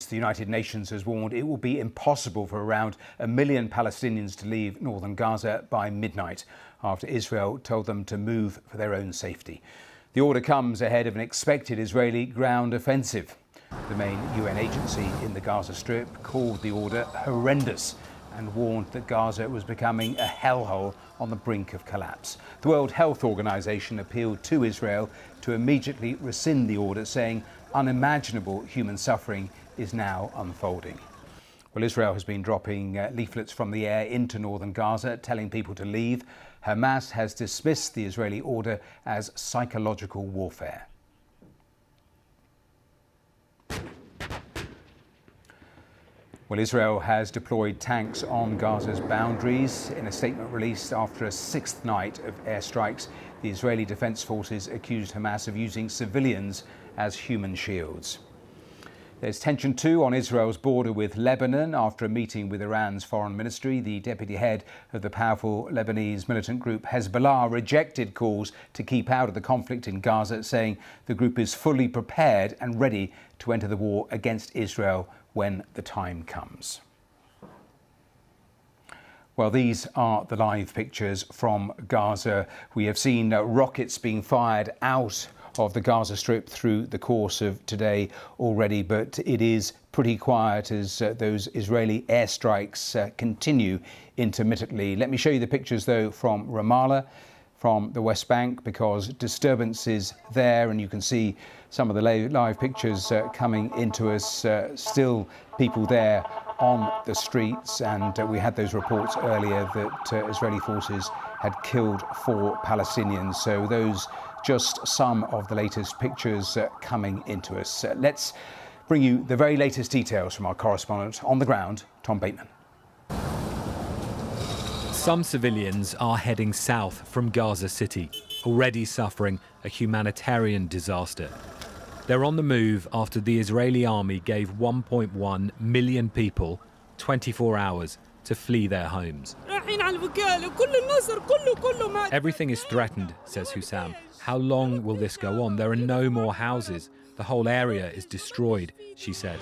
streets. The United Nations has warned it will be impossible for around 1 million Palestinians to leave northern Gaza by midnight, after Israel told them to move for their own safety. The order comes ahead of an expected Israeli ground offensive. The main UN agency in the Gaza Strip called the order horrendous and warned that Gaza was becoming a hellhole on the brink of collapse. The World Health Organization appealed to Israel to immediately rescind the order, saying unimaginable human suffering is now unfolding. Well, Israel has been dropping leaflets from the air into northern Gaza, telling people to leave. Hamas has dismissed the Israeli order as psychological warfare. Well, Israel has deployed tanks on Gaza's boundaries. In a statement released after a sixth night of airstrikes, the Israeli Defense Forces accused Hamas of using civilians as human shields. There's tension too on Israel's border with Lebanon after a meeting with Iran's foreign ministry. The deputy head of the powerful Lebanese militant group Hezbollah rejected calls to keep out of the conflict in Gaza, saying the group is fully prepared and ready to enter the war against Israel when the time comes. Well, these are the live pictures from Gaza. We have seen rockets being fired out of the Gaza Strip through the course of today already, but it is pretty quiet as those Israeli airstrikes continue intermittently. Let me show you the pictures, though, from Ramallah, from the West Bank, because disturbance is there, and you can see some of the live pictures coming into us. Still people there on the streets, and we had those reports earlier that Israeli forces had killed 4 Palestinians. So those just some of the latest pictures coming into us. Let's bring you the very latest details from our correspondent on the ground, Tom Bateman. Some civilians are heading south from Gaza City, already suffering a humanitarian disaster. They're on the move after the Israeli army gave 1.1 million people 24 hours to flee their homes. Everything is threatened, says Hussam. How long will this go on? There are no more houses. The whole area is destroyed, she says.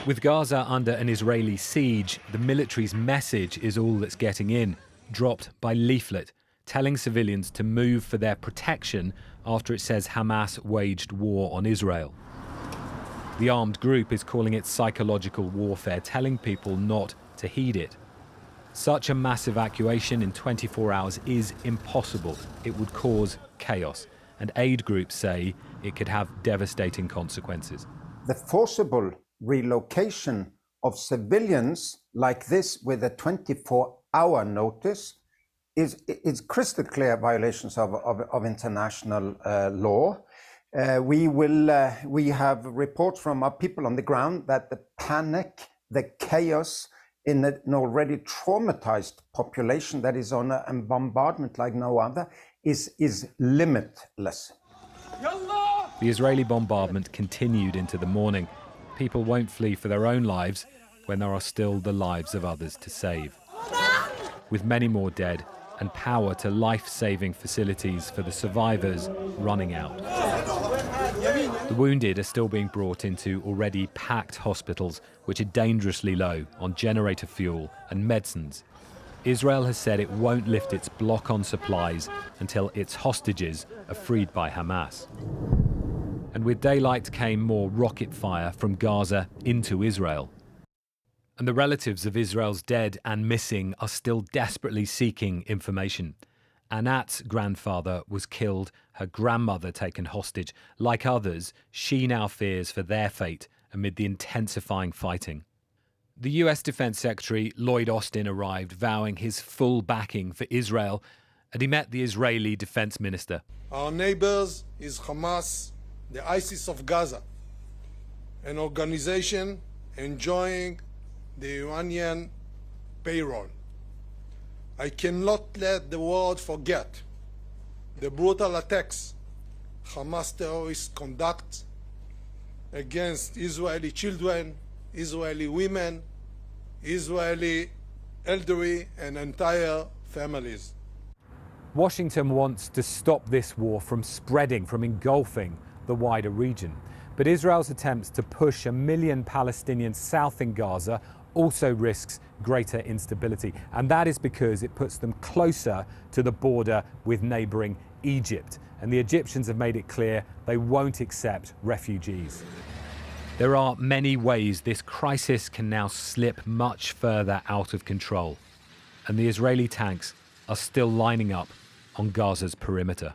With Gaza under an Israeli siege, the military's message is all that's getting in, dropped by leaflet, telling civilians to move for their protection after it says Hamas waged war on Israel. The armed group is calling it psychological warfare, telling people not to heed it. Such a mass evacuation in 24 hours is impossible. It would cause chaos, and aid groups say it could have devastating consequences. The forcible relocation of civilians like this with a 24-hour notice is crystal clear violations of international law. We have reports from our people on the ground that the panic, the chaos in an already traumatized population that is on a bombardment like no other is limitless. The Israeli bombardment continued into the morning. People won't flee for their own lives when there are still the lives of others to save. With many more dead and power to life-saving facilities for the survivors running out. The wounded are still being brought into already packed hospitals, which are dangerously low on generator fuel and medicines. Israel has said it won't lift its block on supplies until its hostages are freed by Hamas. And with daylight came more rocket fire from Gaza into Israel. And the relatives of Israel's dead and missing are still desperately seeking information. Anat's grandfather was killed, her grandmother taken hostage. Like others, she now fears for their fate amid the intensifying fighting. The US Defense Secretary Lloyd Austin arrived, vowing his full backing for Israel, and he met the Israeli Defense Minister. Our neighbors is Hamas, the ISIS of Gaza, an organization enjoying the Iranian payroll. I cannot let the world forget the brutal attacks Hamas terrorists conduct against Israeli children, Israeli women, Israeli elderly and entire families. Washington wants to stop this war from spreading, from engulfing the wider region. But Israel's attempts to push 1 million Palestinians south in Gaza also risks greater instability. And that is because it puts them closer to the border with neighbouring Egypt. And the Egyptians have made it clear they won't accept refugees. There are many ways this crisis can now slip much further out of control. And the Israeli tanks are still lining up on Gaza's perimeter.